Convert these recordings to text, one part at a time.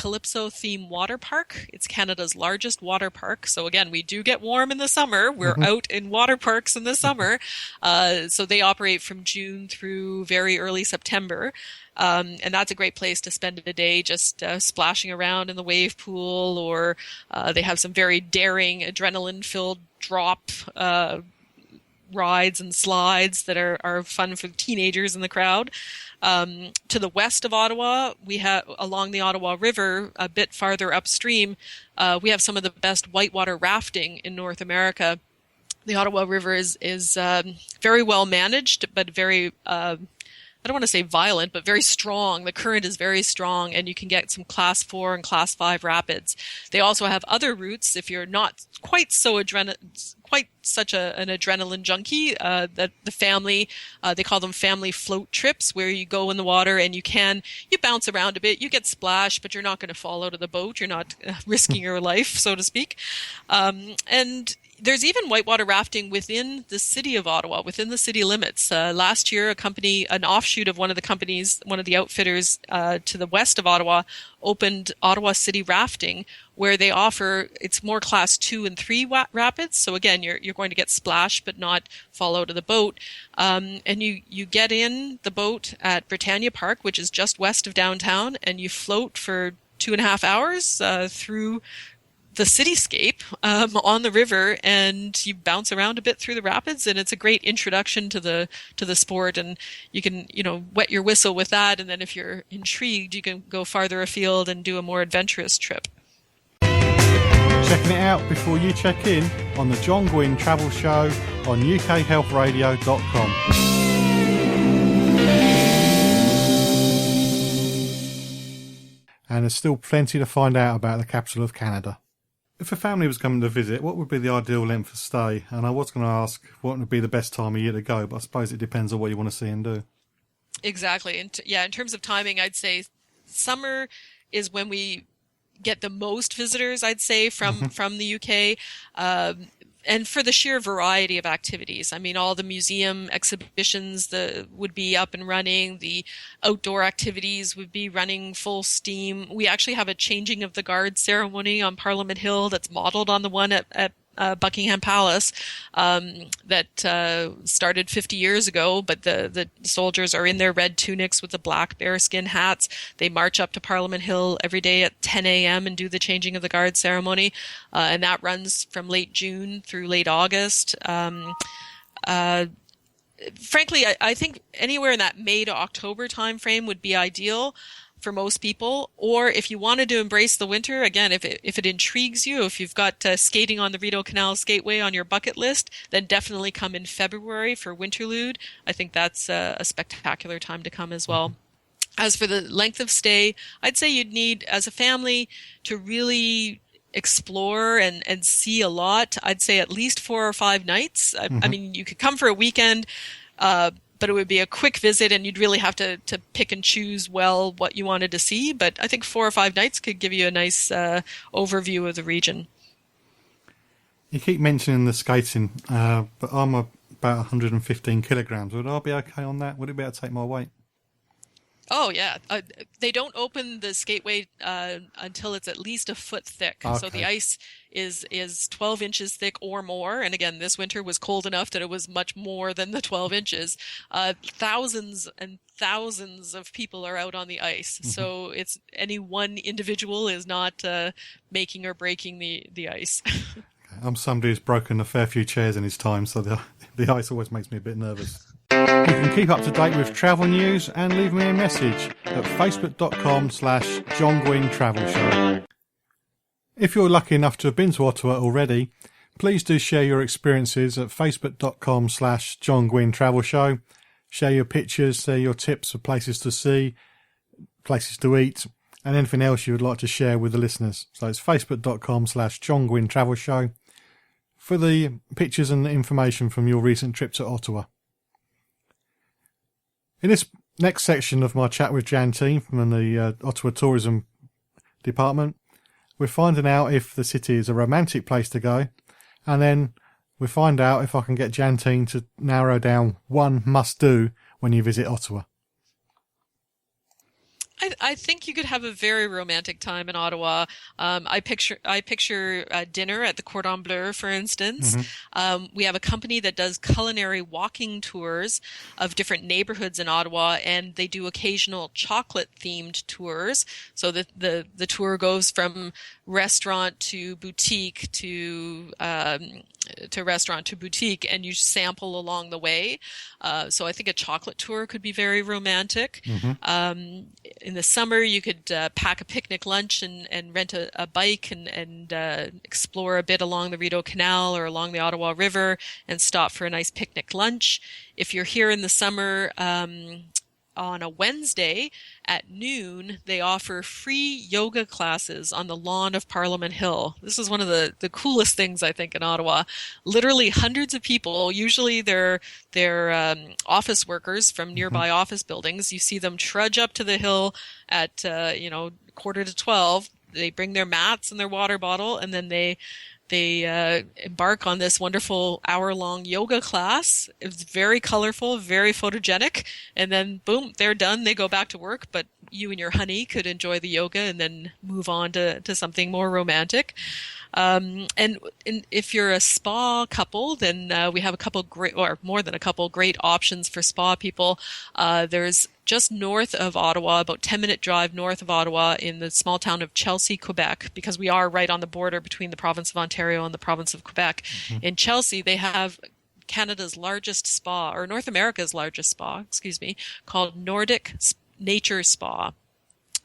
Calypso theme water park. It's Canada's largest water park. So again, we do get warm in the summer. We're out in water parks in the summer. So they operate from June through very early September. And that's a great place to spend a day just splashing around in the wave pool, or they have some very daring adrenaline-filled drop rides and slides that are fun for teenagers in the crowd. To the west of Ottawa, we have along the Ottawa River, a bit farther upstream, we have some of the best whitewater rafting in North America. The Ottawa River is very well managed, but very I don't want to say violent, but very strong. The current is very strong, and you can get some Class 4 and Class 5 rapids. They also have other routes if you're not quite such an adrenaline junkie. That the family, they call them family float trips, where you go in the water and you bounce around a bit. You get splashed, but you're not going to fall out of the boat. You're not risking your life, so to speak. And there's even whitewater rafting within the city of Ottawa, within the city limits. Last year, an offshoot of one of the outfitters to the west of Ottawa, opened Ottawa City Rafting, where they offer, it's more Class 2 and 3 rapids. So again, you're going to get splashed but not fall out of the boat. And you get in the boat at Britannia Park, which is just west of downtown, and you float for 2.5 hours through the cityscape on the river, and you bounce around a bit through the rapids, and it's a great introduction to the sport. And you can wet your whistle with that, and then if you're intrigued, you can go farther afield and do a more adventurous trip. Checking it out before you check in on the John Guinn Travel Show on ukhealthradio.com. And there's still plenty to find out about the capital of Canada. If a family was coming to visit, what would be the ideal length of stay? And I was going to ask what would be the best time of year to go, but I suppose it depends on what you want to see and do. Exactly. And in terms of timing, I'd say summer is when we get the most visitors, I'd say, from the UK. And for the sheer variety of activities. I mean, all the museum exhibitions would be up and running. The outdoor activities would be running full steam. We actually have a changing of the guard ceremony on Parliament Hill that's modeled on the one at Buckingham Palace that started 50 years ago, but the soldiers are in their red tunics with the black bearskin hats. They march up to Parliament Hill every day at 10 a.m. and do the changing of the guard ceremony, and that runs from late June through late August. Frankly, I think anywhere in that May to October timeframe would be ideal for most people. Or if you wanted to embrace the winter, again, if it intrigues you, if you've got skating on the Rideau Canal Skateway on your bucket list, then definitely come in February for Winterlude. I think that's a spectacular time to come as well. As for the length of stay, I'd say you'd need, as a family, to really explore and see a lot. I'd say at least 4 or 5 nights. I mean, you could come for a weekend, but it would be a quick visit, and you'd really have to pick and choose well what you wanted to see. But I think 4 or 5 nights could give you a nice overview of the region. You keep mentioning the skating, but I'm about 115 kilograms. Would I be okay on that? Would it be able to take my weight? Oh, yeah. They don't open the skateway until it's at least a foot thick. Okay. So the ice is 12 inches thick or more. And again, this winter was cold enough that it was much more than the 12 inches. Thousands and thousands of people are out on the ice. Mm-hmm. So it's any one individual is not making or breaking the ice. I'm somebody who's broken a fair few chairs in his time, so the ice always makes me a bit nervous. You can keep up to date with travel news and leave me a message at facebook.com/John Guinn Travel Show. If you're lucky enough to have been to Ottawa already, please do share your experiences at facebook.com/John Guinn Travel Show. Share your pictures, share your tips for places to see, places to eat, and anything else you would like to share with the listeners. So it's facebook.com/John Guinn Travel Show for the pictures and the information from your recent trip to Ottawa. In this next section of my chat with Jantine from the Ottawa Tourism Department, we're finding out if the city is a romantic place to go, and then we find out if I can get Jantine to narrow down one must-do when you visit Ottawa. I think you could have a very romantic time in Ottawa. I picture dinner at the Cordon Bleu, for instance. Hmm. We have a company that does culinary walking tours of different neighborhoods in Ottawa, and they do occasional chocolate themed tours. So the tour goes from restaurant to boutique to restaurant to boutique, and you sample along the way. So I think a chocolate tour could be very romantic. Hmm. In the summer, you could pack a picnic lunch and rent a bike and explore a bit along the Rideau Canal or along the Ottawa River and stop for a nice picnic lunch. If you're here in the summer, on a Wednesday at noon, they offer free yoga classes on the lawn of Parliament Hill. This is one of the coolest things, I think, in Ottawa. Literally hundreds of people, usually they're office workers from nearby office buildings. You see them trudge up to the hill at, 11:45. They bring their mats and their water bottle, and then they embark on this wonderful hour-long yoga class. It's very colorful, very photogenic, and then boom, they're done. They go back to work, but you and your honey could enjoy the yoga and then move on to something more romantic. And if you're a spa couple, then we have a couple great, or more than a couple great options for spa people. There's just north of Ottawa, about 10-minute drive north of Ottawa, in the small town of Chelsea, Quebec, because we are right on the border between the province of Ontario and the province of Quebec. Mm-hmm. In Chelsea, they have Canada's largest spa, or North America's largest spa, called Nordic Nature Spa.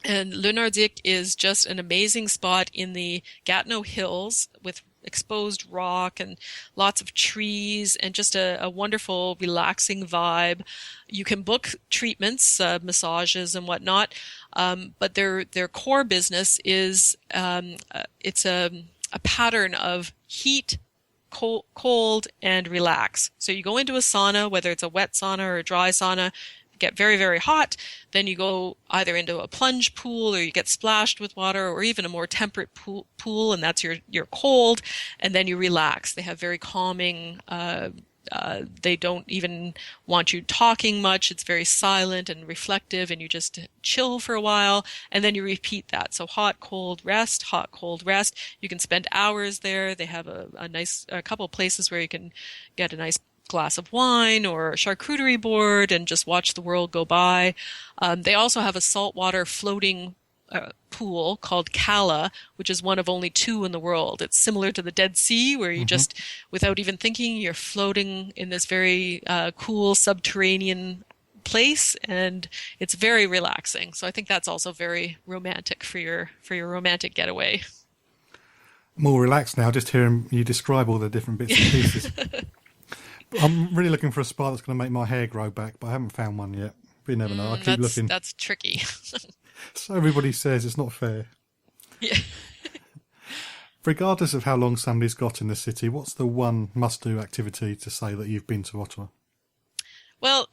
And Le Nordique is just an amazing spot in the Gatineau Hills with exposed rock and lots of trees and just a wonderful, relaxing vibe. You can book treatments, massages and whatnot, but their core business is it's a pattern of heat, cold, and relax. So you go into a sauna, whether it's a wet sauna or a dry sauna, get very, very hot, then you go either into a plunge pool or you get splashed with water, or even a more temperate pool, and that's your cold, and then you relax. They have very calming, they don't even want you talking much. It's very silent and reflective, and you just chill for a while, and then you repeat that. So hot, cold, rest, hot, cold, rest. You can spend hours there. They have a couple of places where you can get a nice glass of wine or a charcuterie board and just watch the world go by. They also have a saltwater floating pool called Cala, which is one of only 2 in the world. It's similar to the Dead Sea, where you just, without even thinking, you're floating in this very cool subterranean place, and it's very relaxing. So I think that's also very romantic for your romantic getaway. More relaxed now, just hearing you describe all the different bits and pieces. I'm really looking for a spa that's going to make my hair grow back, but I haven't found one yet. But you never know. I keep looking. That's tricky. So everybody says it's not fair. Yeah. Regardless of how long somebody's got in the city, what's the one must-do activity to say that you've been to Ottawa? Well,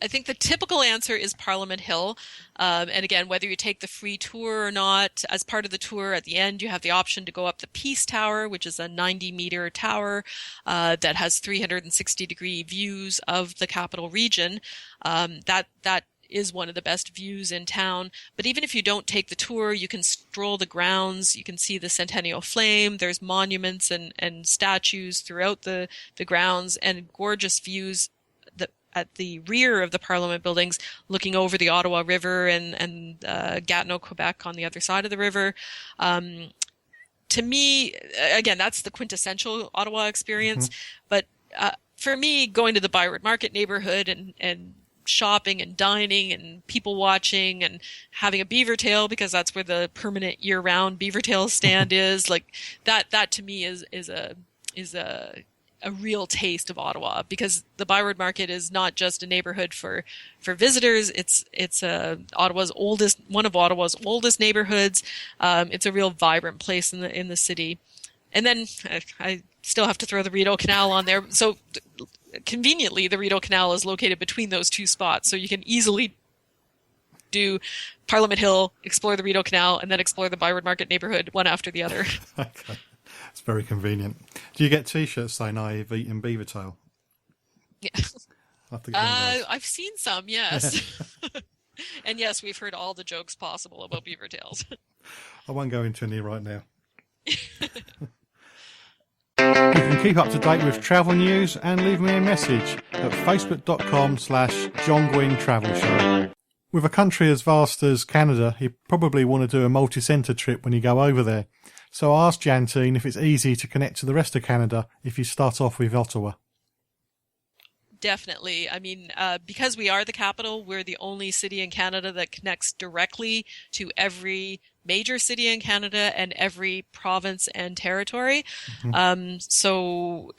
I think the typical answer is Parliament Hill. And again, whether you take the free tour or not, as part of the tour at the end, you have the option to go up the Peace Tower, which is a 90-meter tower that has 360-degree views of the capital region. That is one of the best views in town. But even if you don't take the tour, you can stroll the grounds. You can see the Centennial Flame. There's monuments and statues throughout the grounds, and gorgeous views at the rear of the Parliament buildings, looking over the Ottawa River and Gatineau, Quebec on the other side of the river. To me, again, that's the quintessential Ottawa experience. But for me, going to the Byward Market neighborhood and shopping and dining and people watching and having a beaver tail, because that's where the permanent year-round beaver tail stand is, like that to me is a real taste of Ottawa, because the Byward Market is not just a neighborhood for visitors. It's one of Ottawa's oldest neighborhoods. It's a real vibrant place in the city. And then I still have to throw the Rideau Canal on there. So conveniently, the Rideau Canal is located between those 2 spots, so you can easily do Parliament Hill, explore the Rideau Canal, and then explore the Byward Market neighborhood one after the other. Okay. It's very convenient. Do you get T-shirts saying I've eaten beaver tail? Yeah. I've seen some, yes. And yes, we've heard all the jokes possible about beaver tails. I won't go into any right now. You can keep up to date with travel news and leave me a message at facebook.com/John Guinn Travel Show. With a country as vast as Canada, you probably want to do a multi-centre trip when you go over there. So I asked Jantine if it's easy to connect to the rest of Canada if you start off with Ottawa. Definitely. I mean, because we are the capital, we're the only city in Canada that connects directly to every major city in Canada and every province and territory. So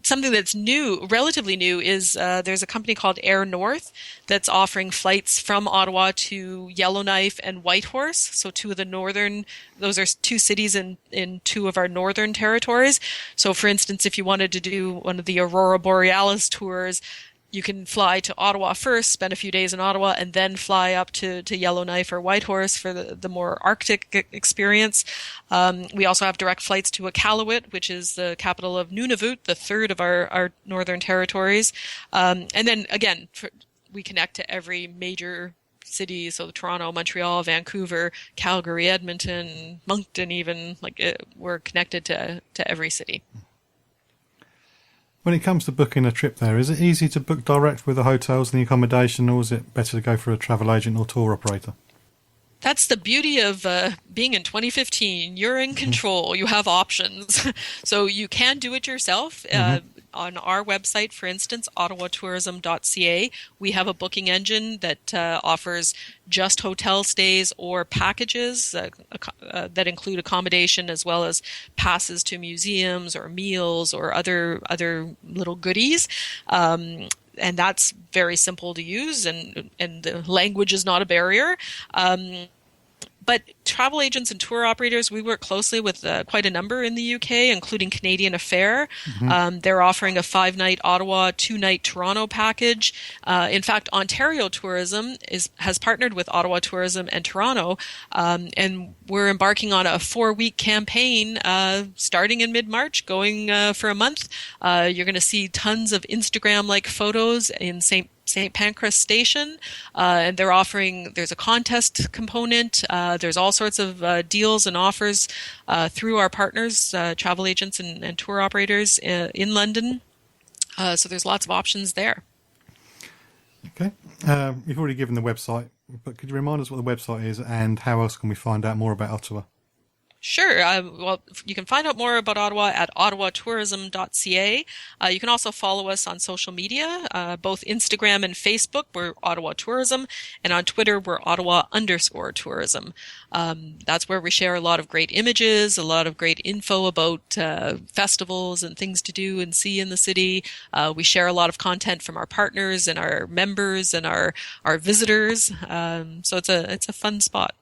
something that's new, relatively new, is there's a company called Air North that's offering flights from Ottawa to Yellowknife and Whitehorse. So those are two cities in two of our northern territories. So for instance, if you wanted to do one of the Aurora Borealis tours, you can fly to Ottawa first, spend a few days in Ottawa, and then fly up to Yellowknife or Whitehorse for the more Arctic experience. We also have direct flights to Iqaluit, which is the capital of Nunavut, the third of our northern territories. And then again, we connect to every major city, so Toronto, Montreal, Vancouver, Calgary, Edmonton, Moncton even. We're connected to every city. When it comes to booking a trip there, is it easy to book direct with the hotels and the accommodation, or is it better to go for a travel agent or tour operator? That's the beauty of being in 2015. You're in control. You have options. So you can do it yourself. On our website, for instance, ottawatourism.ca, we have a booking engine that offers just hotel stays or packages that include accommodation as well as passes to museums or meals or other little goodies. And that's very simple to use, and the language is not a barrier. But travel agents and tour operators, we work closely with quite a number in the UK, including Canadian Affair. They're offering a 5-night Ottawa, 2-night Toronto package. In fact, Ontario Tourism has partnered with Ottawa Tourism and Toronto, and we're embarking on a 4-week campaign starting in mid-March, going for a month. You're going to see tons of Instagram-like photos in St. Pancras Station, and there's a contest component. There's all sorts of deals and offers through our partners, travel agents and tour operators in London. So there's lots of options there. Okay. You've already given the website, but could you remind us what the website is and how else can we find out more about Ottawa? Sure. Well, you can find out more about Ottawa at ottawatourism.ca. You can also follow us on social media, both Instagram and Facebook, we're Ottawa Tourism, and on Twitter, we're Ottawa_tourism. That's where we share a lot of great images, a lot of great info about festivals and things to do and see in the city. We share a lot of content from our partners and our members and our visitors. So it's a fun spot.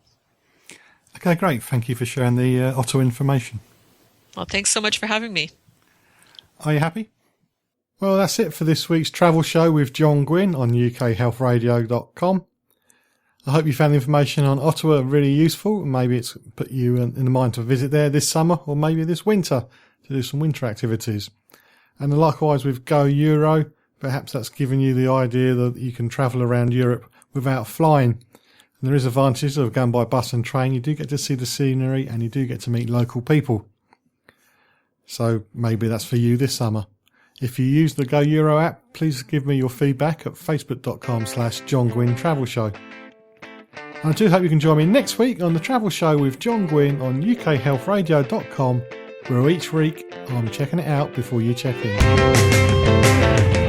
Okay, great. Thank you for sharing the Ottawa information. Well, thanks so much for having me. Are you happy? Well, that's it for this week's travel show with John Guinn on ukhealthradio.com. I hope you found the information on Ottawa really useful. Maybe it's put you in the mind to visit there this summer or maybe this winter to do some winter activities. And likewise with GoEuro, perhaps that's given you the idea that you can travel around Europe without flying. And there is advantages of going by bus and train. You do get to see the scenery and you do get to meet local people. So maybe that's for you this summer. If you use the GoEuro app, please give me your feedback at facebook.com/John Guinn Travel Show. And I do hope you can join me next week on the Travel Show with John Guinn on ukhealthradio.com, where each week I'm checking it out before you check in.